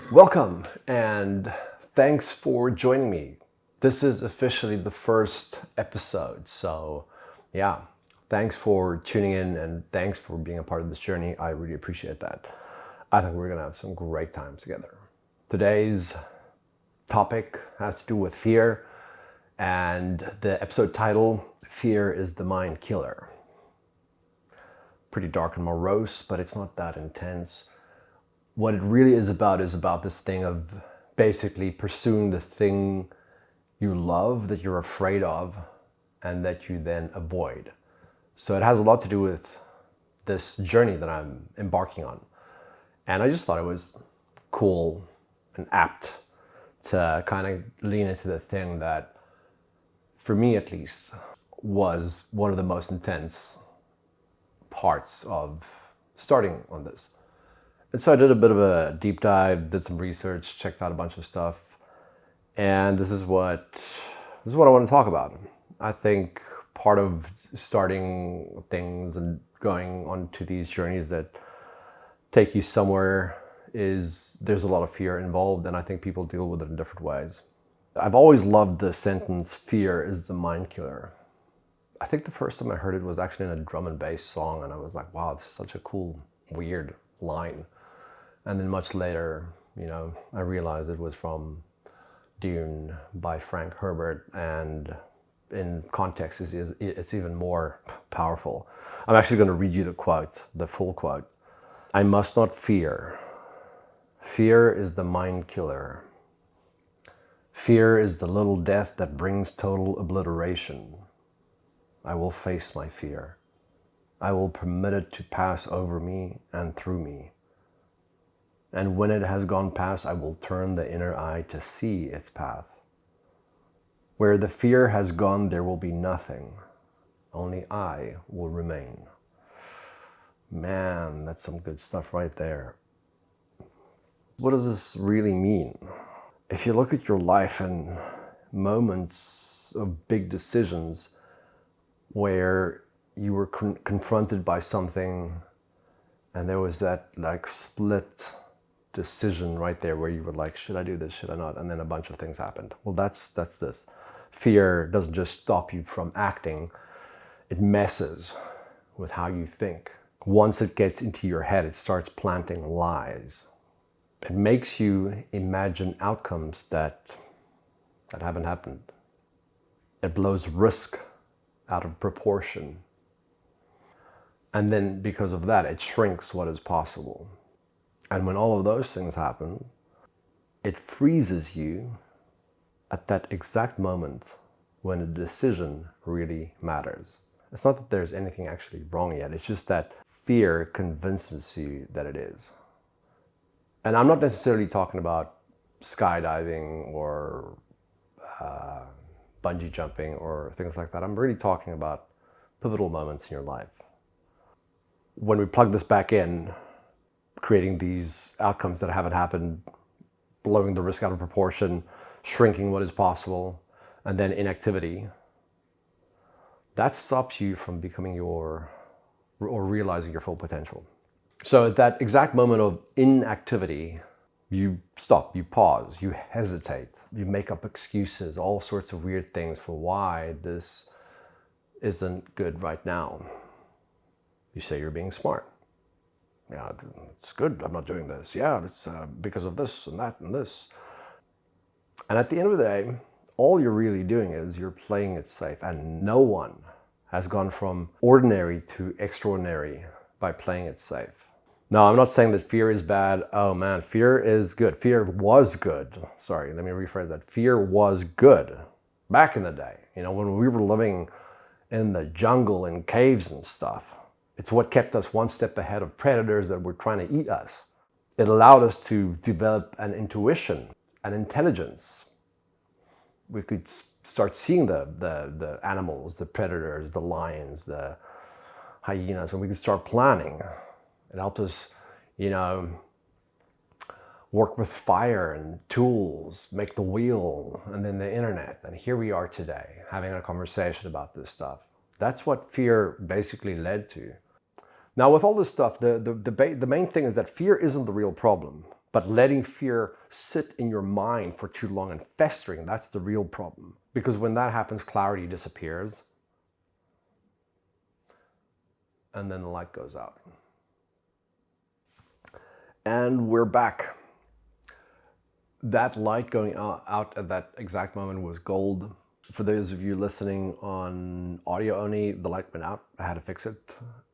Welcome and thanks for joining me. This is officially the first episode, so yeah, thanks for tuning in and thanks for being a part of this journey. I really appreciate that. I think we're gonna have some great time together. Today's topic has to do with fear, and the episode title, Fear is the Mind Killer. Pretty dark and morose, but it's not that intense. What it really is about this thing of basically pursuing the thing you love, that you're afraid of, and that you then avoid. So it has a lot to do with this journey that I'm embarking on. And I just thought it was cool and apt to kind of lean into the thing that, for me at least, was one of the most intense parts of starting on this. And so I did a bit of a deep dive, did some research, checked out a bunch of stuff, and this is what I want to talk about. I think part of starting things and going onto these journeys that take you somewhere is there's a lot of fear involved, and I think people deal with it in different ways. I've always loved the sentence, fear is the mind killer. I think the first time I heard it was actually in a drum and bass song, and I was like, wow, this is such a cool, weird line. And then much later, I realized it was from Dune by Frank Herbert, and in context, it's even more powerful. I'm actually going to read you the full quote. I must not fear. Fear is the mind killer. Fear is the little death that brings total obliteration. I will face my fear. I will permit it to pass over me and through me. And when it has gone past, I will turn the inner eye to see its path. Where the fear has gone, there will be nothing. Only I will remain. Man, that's some good stuff right there. What does this really mean? If you look at your life and moments of big decisions where you were confronted by something and there was that split decision right there where you were like, should I do this, should I not? And then a bunch of things happened. Well, that's this. Fear doesn't just stop you from acting, it messes with how you think. Once it gets into your head, it starts planting lies. It makes you imagine outcomes that haven't happened. It blows risk out of proportion. And then because of that, it shrinks what is possible. And when all of those things happen, it freezes you at that exact moment when a decision really matters. It's not that there's anything actually wrong yet, it's just that fear convinces you that it is. And I'm not necessarily talking about skydiving or bungee jumping or things like that. I'm really talking about pivotal moments in your life. When we plug this back in, creating these outcomes that haven't happened, blowing the risk out of proportion, shrinking what is possible, and then inactivity, that stops you from becoming or realizing your full potential. So at that exact moment of inactivity, you stop, you pause, you hesitate, you make up excuses, all sorts of weird things for why this isn't good right now. You say you're being smart. Yeah, it's good, I'm not doing this. Yeah, it's because of this and that and this. And at the end of the day, all you're really doing is you're playing it safe, and no one has gone from ordinary to extraordinary by playing it safe. Now, I'm not saying that fear is bad. Oh man, fear is good. Fear was good. Sorry, let me rephrase that. Fear was good back in the day, when we were living in the jungle and caves and stuff. It's what kept us one step ahead of predators that were trying to eat us. It allowed us to develop an intuition, an intelligence. We could start seeing the animals, the predators, the lions, the hyenas, and we could start planning. It helped us, work with fire and tools, make the wheel, and then the internet. And here we are today, having a conversation about this stuff. That's what fear basically led to. Now, with all this stuff, the main thing is that fear isn't the real problem, but letting fear sit in your mind for too long and festering, that's the real problem. Because when that happens, clarity disappears, and then the light goes out. And we're back. That light going out at that exact moment was gold. For those of you listening on audio only, the light went out. I had to fix it.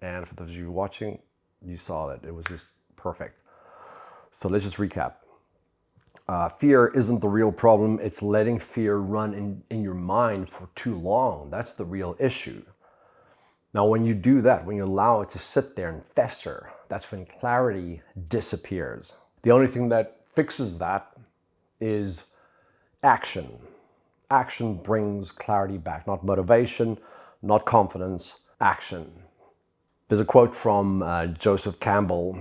And for those of you watching, you saw that it was just perfect. So let's just recap. Fear isn't the real problem. It's letting fear run in your mind for too long. That's the real issue. Now, when you do that, when you allow it to sit there and fester, that's when clarity disappears. The only thing that fixes that is action. Action brings clarity back, not motivation, not confidence, action. There's a quote from Joseph Campbell,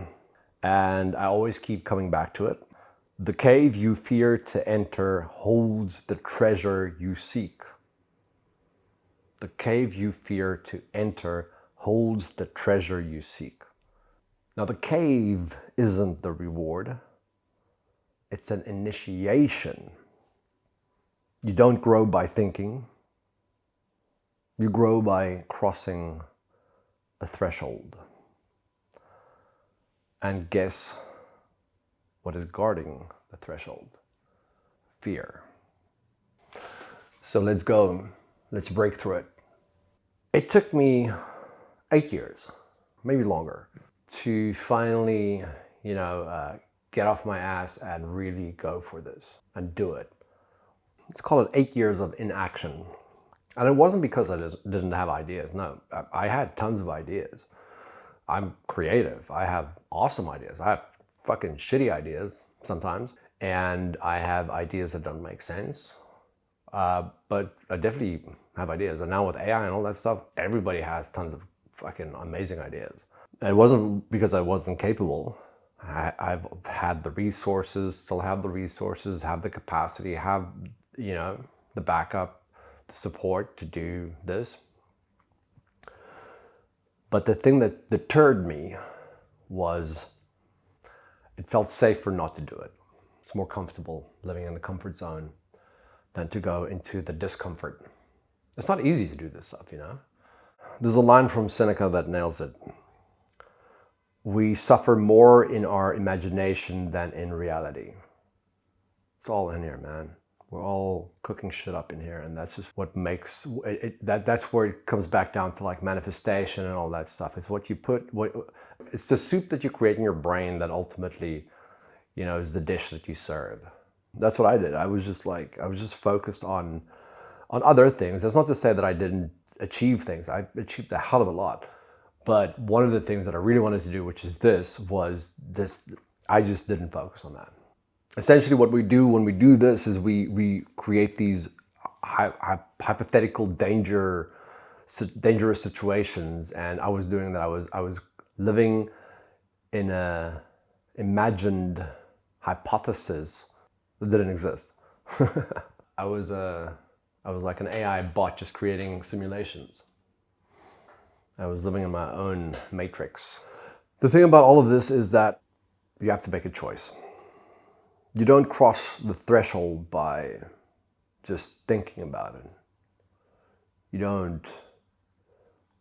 and I always keep coming back to it. The cave you fear to enter holds the treasure you seek. The cave you fear to enter holds the treasure you seek. Now, the cave isn't the reward. It's an initiation. You don't grow by thinking. You grow by crossing a threshold. And guess what is guarding the threshold? Fear. So let's go. Let's break through it. It took me 8 years, maybe longer, to finally, get off my ass and really go for this and do it. Let's call it 8 years of inaction. And it wasn't because I just didn't have ideas. No, I had tons of ideas. I'm creative. I have awesome ideas. I have fucking shitty ideas sometimes. And I have ideas that don't make sense. But I definitely have ideas. And now with AI and all that stuff, everybody has tons of fucking amazing ideas. It wasn't because I wasn't capable. I've had the resources, still have the resources, have the capacity, have, the backup, the support to do this. But the thing that deterred me was it felt safer not to do it. It's more comfortable living in the comfort zone than to go into the discomfort. It's not easy to do this stuff, There's a line from Seneca that nails it. We suffer more in our imagination than in reality. It's all in here, man. We're all cooking shit up in here, and that's just what makes it. That's where it comes back down to like manifestation and all that stuff. It's what you put. It's the soup that you create in your brain that ultimately, is the dish that you serve. That's what I did. I was just focused on other things. That's not to say that I didn't achieve things. I achieved a hell of a lot. But one of the things that I really wanted to do, which is this, I just didn't focus on that. Essentially what we do when we do this is we create these hypothetical dangerous situations. And I was doing that. I was living in a imagined hypothesis that didn't exist. I was like an AI bot just creating simulations. I was living in my own matrix. The thing about all of this is that you have to make a choice. You don't cross the threshold by just thinking about it. You don't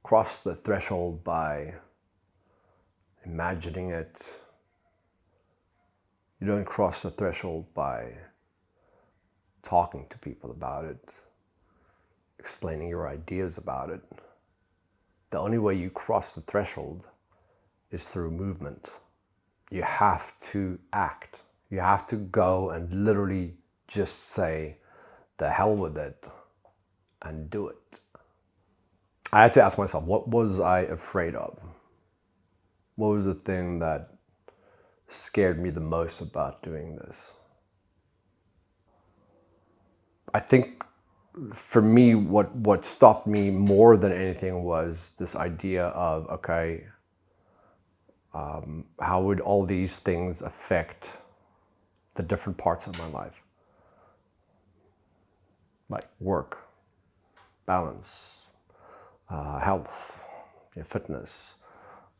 cross the threshold by imagining it. You don't cross the threshold by talking to people about it, explaining your ideas about it. The only way you cross the threshold is through movement. You have to act. You have to go and literally just say, the hell with it, and do it. I had to ask myself, what was I afraid of? What was the thing that scared me the most about doing this? I think for me, what stopped me more than anything was this idea of, okay, how would all these things affect the different parts of my life? Like work, balance, health, fitness,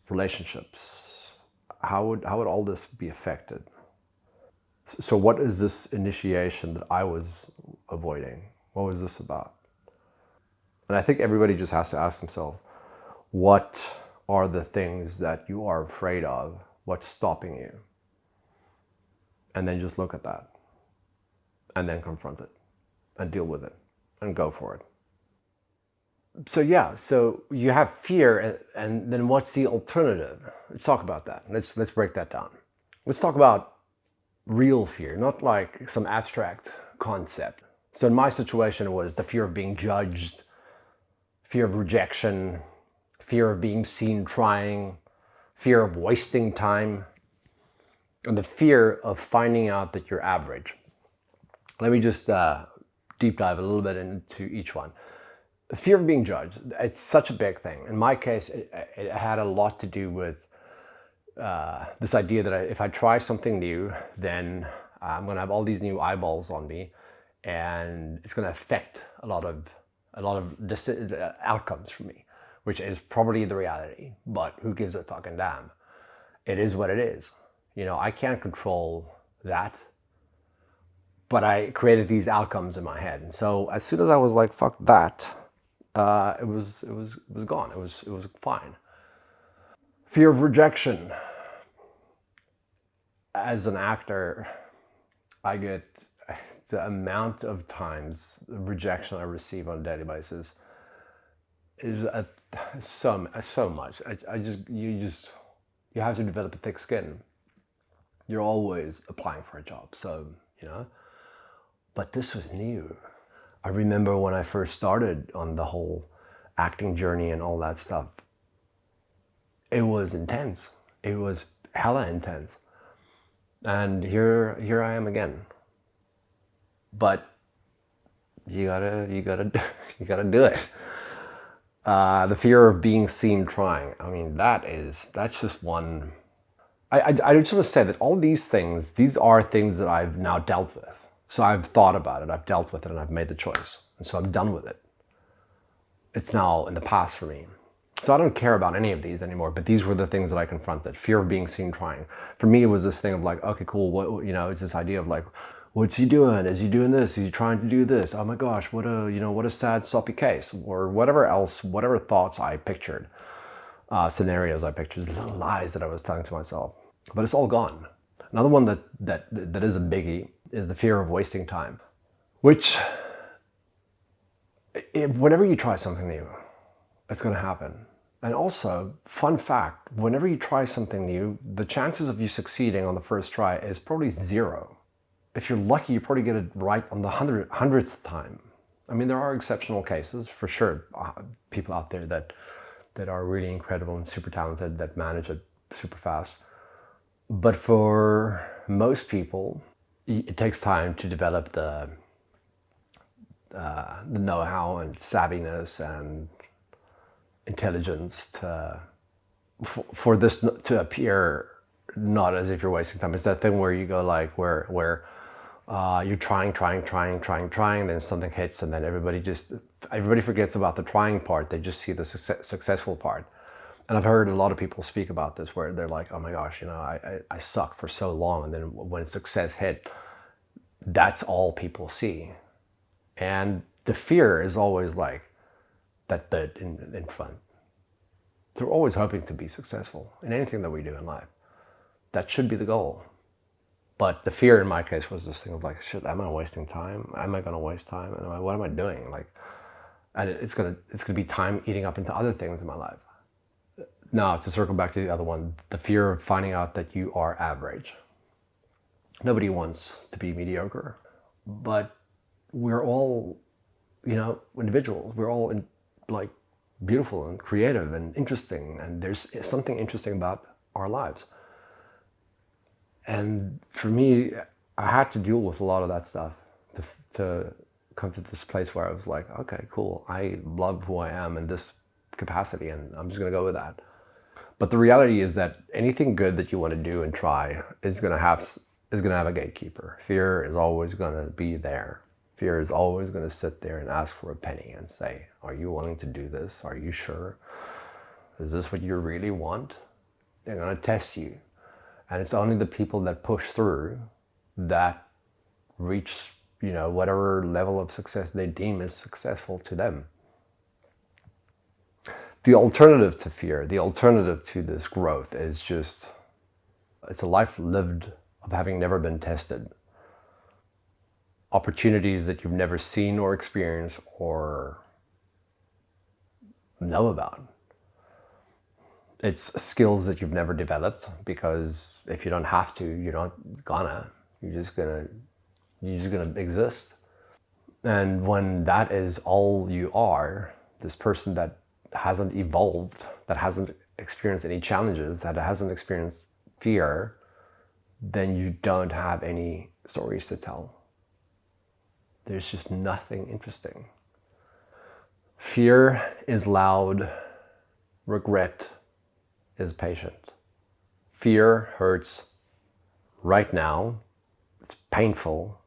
relationships. How would all this be affected? So what is this initiation that I was avoiding? What was this about? And I think everybody just has to ask themselves, what are the things that you are afraid of? What's stopping you? And then just look at that. And then confront it. And deal with it. And go for it. So yeah, so you have fear, and then what's the alternative? Let's talk about that. Let's break that down. Let's talk about real fear, not like some abstract concept. So in my situation, it was the fear of being judged, fear of rejection, fear of being seen trying, fear of wasting time, and the fear of finding out that you're average. Let me just deep dive a little bit into each one. The fear of being judged, it's such a big thing. In my case, it had a lot to do with this idea that if I try something new, then I'm going to have all these new eyeballs on me, and it's going to affect a lot of outcomes for me, which is probably the reality. But who gives a fucking damn? It is what it is. I can't control that. But I created these outcomes in my head, and so as soon as I was like, "Fuck that," it was gone. It was fine. Fear of rejection. As an actor, I get the amount of times the rejection I receive on a daily basis is so much. You have to develop a thick skin. You're always applying for a job, so But this was new. I remember when I first started on the whole acting journey and all that stuff, it was intense. It was hella intense. And here I am again. But you gotta do it. The fear of being seen trying. I mean, that's just one. I just want to say that all these things, these are things that I've now dealt with. So I've thought about it, I've dealt with it, and I've made the choice. And so I'm done with it. It's now in the past for me. So I don't care about any of these anymore, but these were the things that I confronted. Fear of being seen trying. For me, it was this thing of like, okay, cool, it's this idea of like, what's he doing? Is he doing this? Is he trying to do this? Oh my gosh, what a sad, soppy case. Or whatever else, whatever thoughts I pictured, scenarios I pictured, little lies that I was telling to myself. But it's all gone. Another one that is a biggie is the fear of wasting time, which whenever you try something new, it's going to happen. And also, fun fact, whenever you try something new, the chances of you succeeding on the first try is probably 0. If you're lucky, you probably get it right on the 100th time. I mean, there are exceptional cases, for sure. People out there that are really incredible and super talented, that manage it super fast. But for most people, it takes time to develop the know-how and savviness and intelligence for this to appear not as if you're wasting time. It's that thing where you go like where you're trying, then something hits, and then everybody forgets about the trying part. They just see the successful part. And I've heard a lot of people speak about this where they're like, oh my gosh, I sucked for so long, and then when success hit, that's all people see. And the fear is always like that bit in front. They're always hoping to be successful in anything that we do in life. That should be the goal. But the fear in my case was this thing of like, shit, am I wasting time? Am I gonna waste time? And what am I doing? Like, and it's gonna be time eating up into other things in my life. Now, to circle back to the other one, the fear of finding out that you are average. Nobody wants to be mediocre, but we're all, individuals. We're all like beautiful and creative and interesting, and there's something interesting about our lives. And for me, I had to deal with a lot of that stuff to come to this place where I was like, okay, cool. I love who I am in this capacity, and I'm just gonna go with that. But the reality is that anything good that you want to do and try is gonna have a gatekeeper. Fear is always gonna be there. Fear is always going to sit there and ask for a penny and say, are you willing to do this? Are you sure? Is this what you really want? They're going to test you. And it's only the people that push through that reach, whatever level of success they deem is successful to them. The alternative to fear, the alternative to this growth is just, it's a life lived of having never been tested. Opportunities that you've never seen or experienced or know about. It's skills that you've never developed, because if you don't have to, you're not gonna. You're just gonna exist. And when that is all you are, this person that hasn't evolved, that hasn't experienced any challenges, that hasn't experienced fear, then you don't have any stories to tell. There's just nothing interesting. Fear is loud. Regret is patient. Fear hurts right now. It's painful.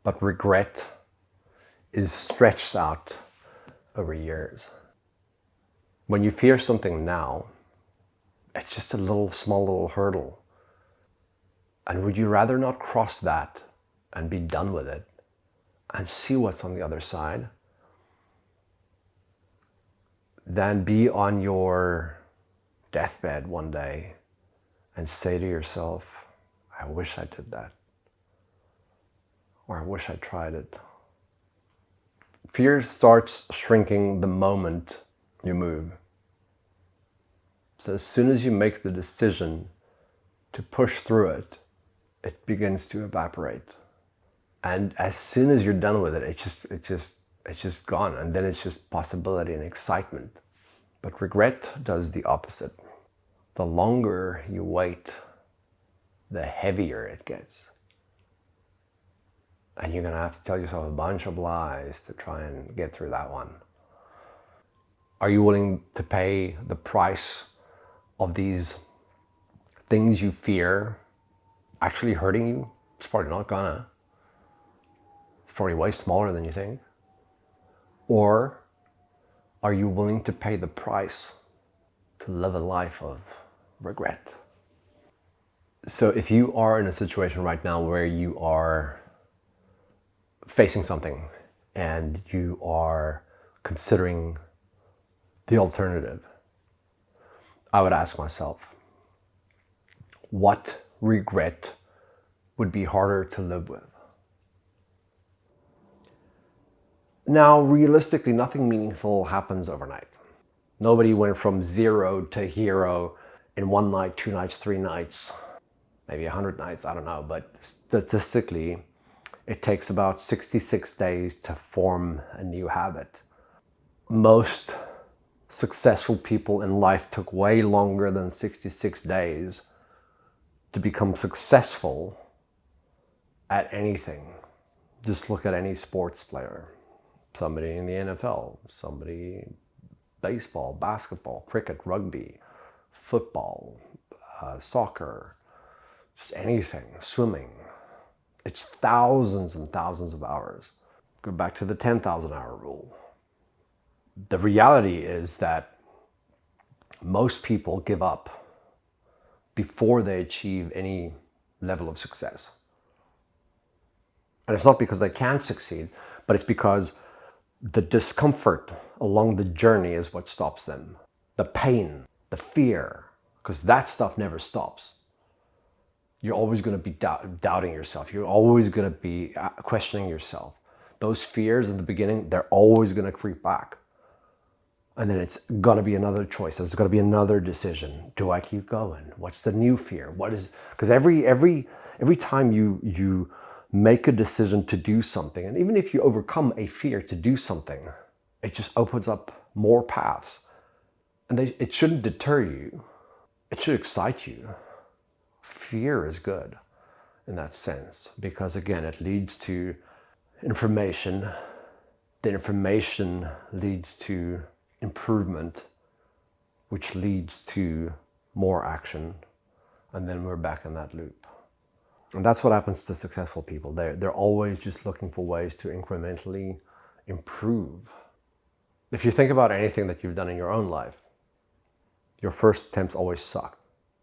But regret is stretched out over years. When you fear something now, it's just a small little hurdle. And would you rather not cross that and be done with it and see what's on the other side than be on your deathbed one day and say to yourself, I wish I did that, or I wish I tried it? Fear starts shrinking the moment you move. So as soon as you make the decision to push through it, it begins to evaporate. And as soon as you're done with it, it's just gone. And then it's just possibility and excitement. But regret does the opposite. The longer you wait, the heavier it gets. And you're going to have to tell yourself a bunch of lies to try and get through that one. Are you willing to pay the price of these things you fear actually hurting you? It's probably not gonna. It's probably way smaller than you think. Or are you willing to pay the price to live a life of regret? So if you are in a situation right now where you are facing something and you are considering the alternative, I would ask myself, what regret would be harder to live with? Now, realistically, nothing meaningful happens overnight. Nobody went from 0 to hero in 1 night, 2 nights, 3 nights, maybe 100 nights, I don't know. But statistically, it takes about 66 days to form a new habit. Most successful people in life took way longer than 66 days to become successful at anything. Just look at any sports player. Somebody in the NFL, somebody baseball, basketball, cricket, rugby, football, soccer, just anything, swimming. It's thousands and thousands of hours. Go back to the 10,000 hour rule. The reality is that most people give up before they achieve any level of success. And it's not because they can't succeed, but it's because the discomfort along the journey is what stops them. The pain, the fear, because that stuff never stops. You're always going to be doubting yourself. You're always going to be questioning yourself. Those fears in the beginning, they're always going to creep back. And then it's going to be another choice. There's going to be another decision. Do I keep going? What's the new fear? What is, because every time you make a decision to do something, and even if you overcome a fear to do something, it just opens up more paths. And it shouldn't deter you. It should excite you. Fear is good in that sense, because again, it leads to information. The information leads to improvement, which leads to more action. And then we're back in that loop. And that's what happens to successful people. They're always just looking for ways to incrementally improve. If you think about anything that you've done in your own life, your first attempts always suck.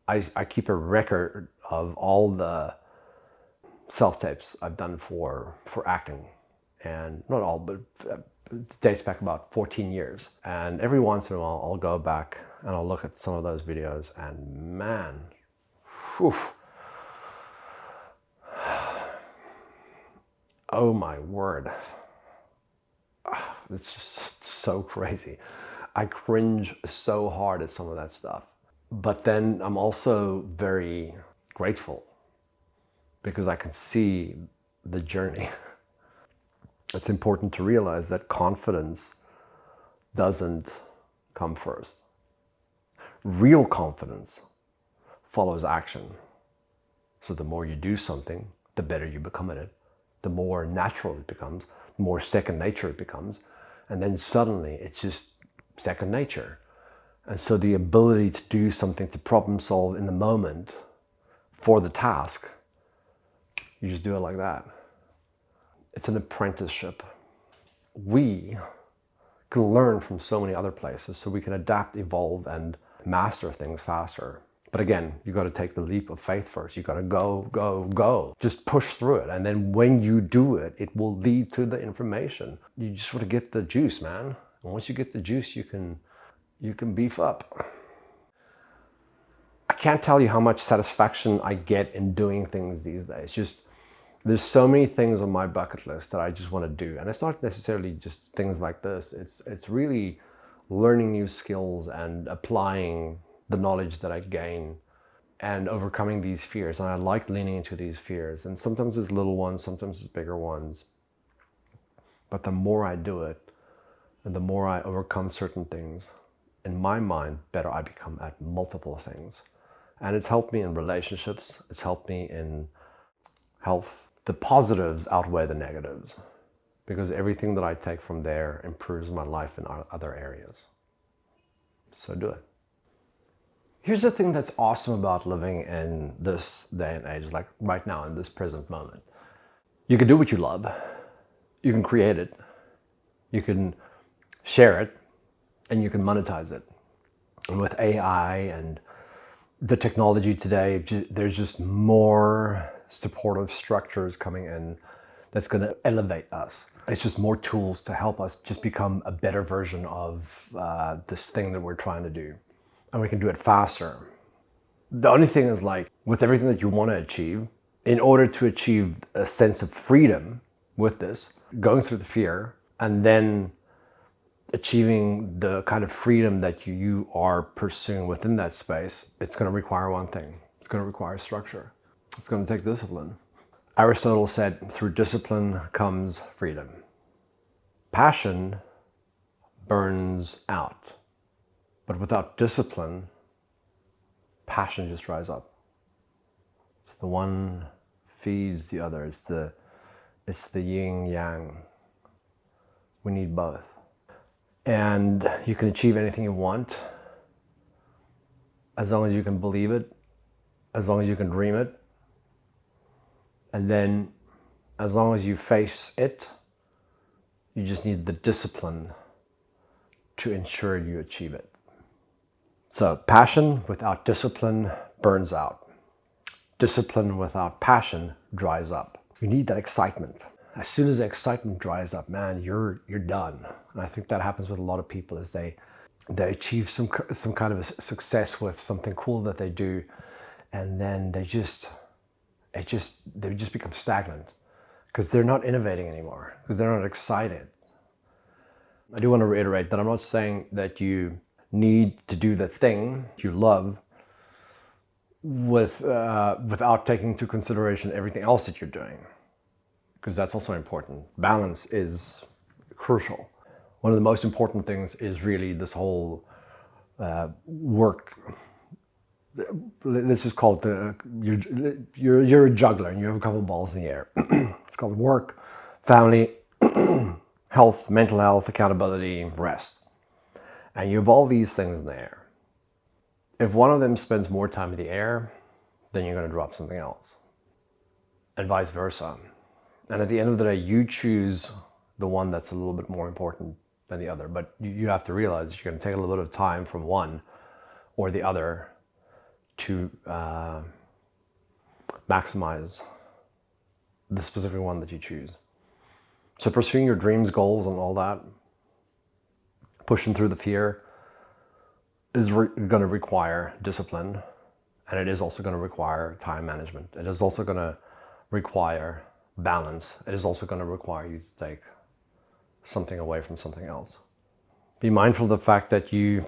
I keep a record of all the self-tapes I've done for acting. And not all, but it dates back about 14 years. And every once in a while, I'll go back and I'll look at some of those videos and man, whew, oh my word. It's just so crazy. I cringe so hard at some of that stuff. But then I'm also very grateful because I can see the journey. It's important to realize that confidence doesn't come first. Real confidence follows action. So the more you do something, the better you become at it. The more natural it becomes, the more second nature it becomes. And then suddenly it's just second nature. And so the ability to do something, to problem solve in the moment for the task, you just do it like that. It's an apprenticeship. We can learn from so many other places, so we can adapt, evolve, and master things faster. But again, you got to take the leap of faith first. You got to go. Just push through it. And then when you do it, it will lead to the information. You just want to get the juice, man. And once you get the juice, you can beef up. I can't tell you how much satisfaction I get in doing things these days. There's so many things on my bucket list that I just want to do. And it's not necessarily just things like this. It's really learning new skills and applying the knowledge that I gain and overcoming these fears. And I like leaning into these fears. And sometimes it's little ones, sometimes it's bigger ones. But the more I do it, and the more I overcome certain things, in my mind, better I become at multiple things. And it's helped me in relationships. It's helped me in health. The positives outweigh the negatives because everything that I take from there improves my life in other areas. So do it. Here's the thing that's awesome about living in this day and age, like right now in this present moment. You can do what you love. You can create it. You can share it, and you can monetize it. And with AI and the technology today, there's just more supportive structures coming in that's going to elevate us. It's just more tools to help us just become a better version of this thing that we're trying to do. And we can do it faster. The only thing is, like, with everything that you want to achieve, in order to achieve a sense of freedom with this, going through the fear, and then achieving the kind of freedom that you are pursuing within that space, it's going to require one thing. It's going to require structure. It's going to take discipline. Aristotle said, through discipline comes freedom. Passion burns out. But without discipline, passion just dries up. So the one feeds the other. It's the yin yang. We need both. And you can achieve anything you want as long as you can believe it, as long as you can dream it. And then as long as you face it, you just need the discipline to ensure you achieve it. So passion without discipline burns out. Discipline without passion dries up. You need that excitement. As soon as the excitement dries up, man, you're done. And I think that happens with a lot of people as they achieve some kind of a success with something cool that they do, and then they just become stagnant because they're not innovating anymore, because they're not excited. I do want to reiterate that I'm not saying that you need to do the thing you love without taking into consideration everything else that you're doing, because that's also important. Balance is crucial. One of the most important things is really this whole work. Let's just call it you're a juggler and you have a couple of balls in the air. It's called work, family, health, mental health, accountability, rest. And you have all these things in the air. If one of them spends more time in the air, then you're going to drop something else. and vice versa. And at the end of the day, you choose the one that's a little bit more important than the other. But you have to realize you're going to take a little bit of time from one or the other to maximize the specific one that you choose. So pursuing your dreams, goals, and all that, pushing through the fear is going to require discipline, and it is also going to require time management. It is also going to require balance. It is also going to require you to take something away from something else. Be mindful of the fact that you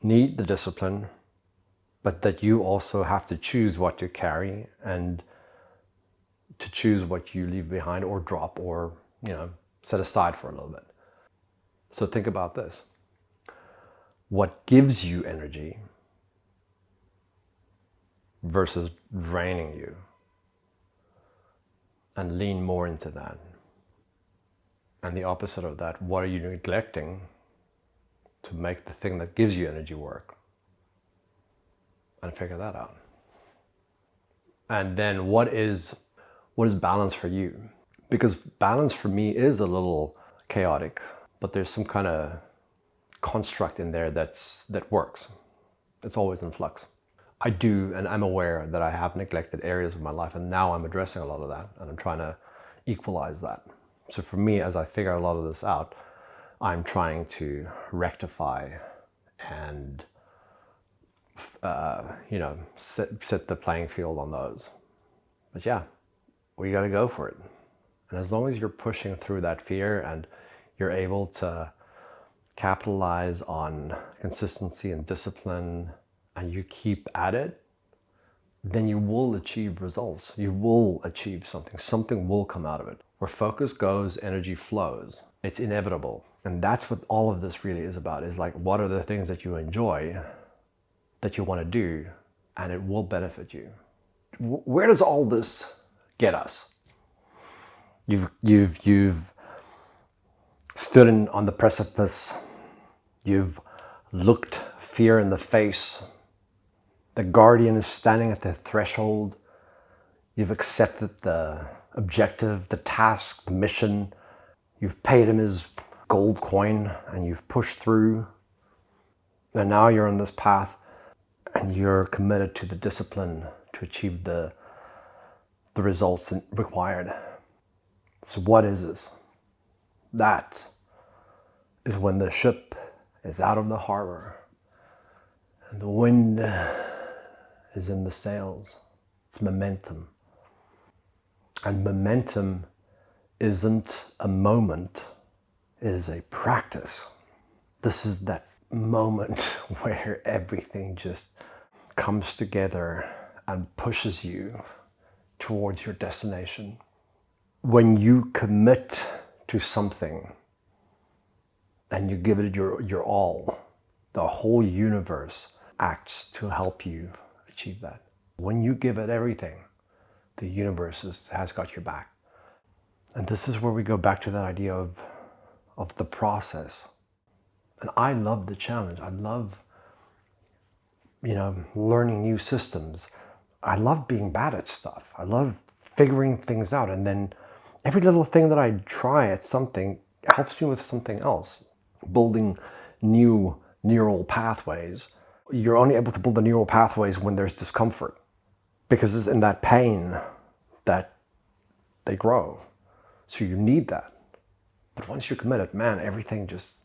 need the discipline, but that you also have to choose what to carry and to choose what you leave behind or drop or, set aside for a little bit. So think about this. What gives you energy versus draining you? And lean more into that. And the opposite of that, what are you neglecting to make the thing that gives you energy work? And figure that out. And then what is balance for you? Because balance for me is a little chaotic, but there's some kind of construct in there that works. It's always in flux. I do, and I'm aware that I have neglected areas of my life, and now I'm addressing a lot of that, and I'm trying to equalize that. So for me, as I figure a lot of this out, I'm trying to rectify and set the playing field on those. But yeah, we got to go for it. And as long as you're pushing through that fear and you're able to capitalize on consistency and discipline, and you keep at it, then you will achieve results. You will achieve something. Something will come out of it. Where focus goes, energy flows. It's inevitable. And that's what all of this really is about, is like, what are the things that you enjoy, that you want to do, and it will benefit you. Where does all this get us? You've stood on the precipice. You've looked fear in the face. The guardian is standing at the threshold. You've accepted the objective, the task, the mission. You've paid him his gold coin and you've pushed through. And now you're on this path and you're committed to the discipline to achieve the results required. So what is this? That is when the ship is out of the harbor and the wind is in the sails. It's momentum. And momentum isn't a moment, it is a practice. This is that moment where everything just comes together and pushes you towards your destination. When you commit to something and you give it your all, the whole universe acts to help you achieve that. When you give it everything, the universe has got your back. And this is where we go back to that idea of the process. And I love the challenge. I love, learning new systems. I love being bad at stuff. I love figuring things out. And then every little thing that I try at something helps me with something else. Building new neural pathways. You're only able to build the neural pathways when there's discomfort, because it's in that pain that they grow. So you need that. But once you're committed, man, everything is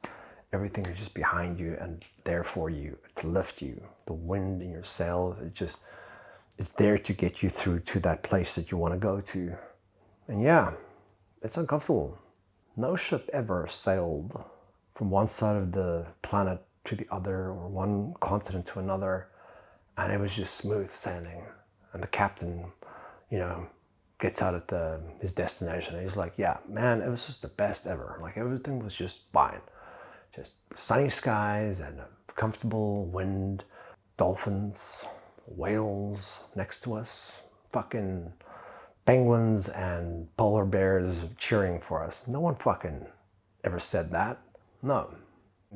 just behind you and there for you to lift you. The wind in your sail, it's there to get you through to that place that you want to go to. And yeah, it's uncomfortable. No ship ever sailed from one side of the planet to the other, or one continent to another, and it was just smooth sailing. And the captain, gets out at his destination, and he's like, yeah, man, it was just the best ever. Like, everything was just fine. Just sunny skies and a comfortable wind, dolphins, whales next to us, fucking penguins and polar bears cheering for us. No one fucking ever said that. No.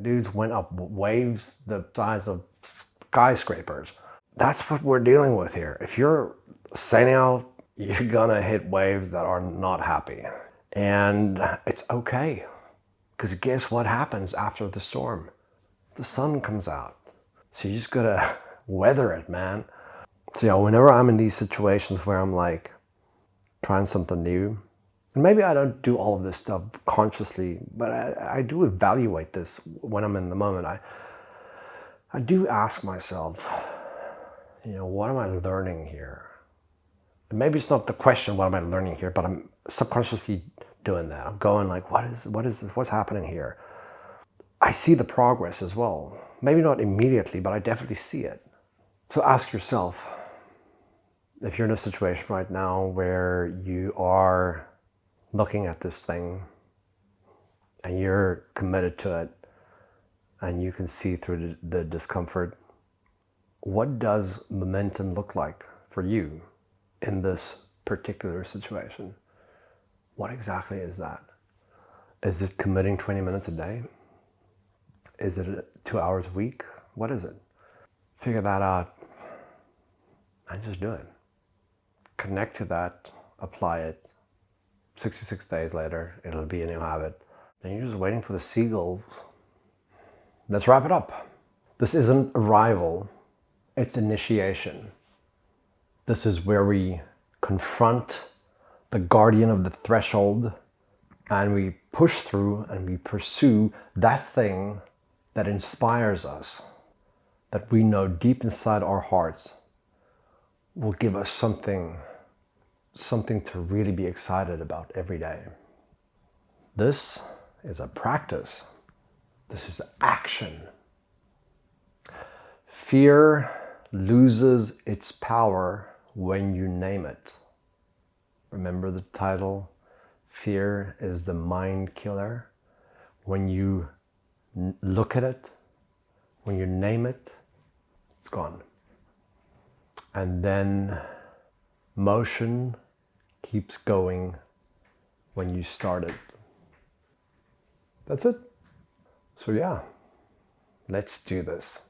Dudes went up waves the size of skyscrapers. That's what we're dealing with here. If you're sailing out you're gonna hit waves that are not happy. And it's okay, because guess what happens after the storm? The sun comes out. So you just gotta weather it, man. So whenever I'm in these situations where I'm like trying something new, and maybe I don't do all of this stuff consciously, but I do evaluate this when I'm in the moment. I do ask myself, what am I learning here? And maybe it's not the question, what am I learning here, but I'm subconsciously doing that. I'm going like, what is this? What's happening here? I see the progress as well. Maybe not immediately, but I definitely see it. So ask yourself, if you're in a situation right now where you are looking at this thing and you're committed to it and you can see through the discomfort, what does momentum look like for you in this particular situation? What exactly is that? Is it committing 20 minutes a day? Is it 2 hours a week? What is it? Figure that out and just do it. Connect to that, apply it. 66 days later, it'll be a new habit. And you're just waiting for the seagulls. Let's wrap it up. This isn't arrival, it's initiation. This is where we confront the guardian of the threshold and we push through and we pursue that thing that inspires us, that we know deep inside our hearts will give us something to really be excited about every day. This is a practice. This is action. Fear loses its power when you name it. Remember the title? Fear is the mind killer. When you look at it, when you name it, it's gone. And then motion keeps going when you start it. That's it. So yeah, let's do this.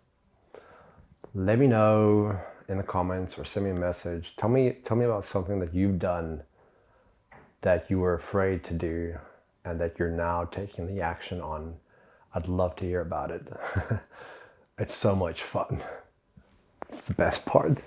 Let me know in the comments or send me a message. Tell me about something that you've done that you were afraid to do and that you're now taking the action on. I'd love to hear about it. It's so much fun. It's the best part.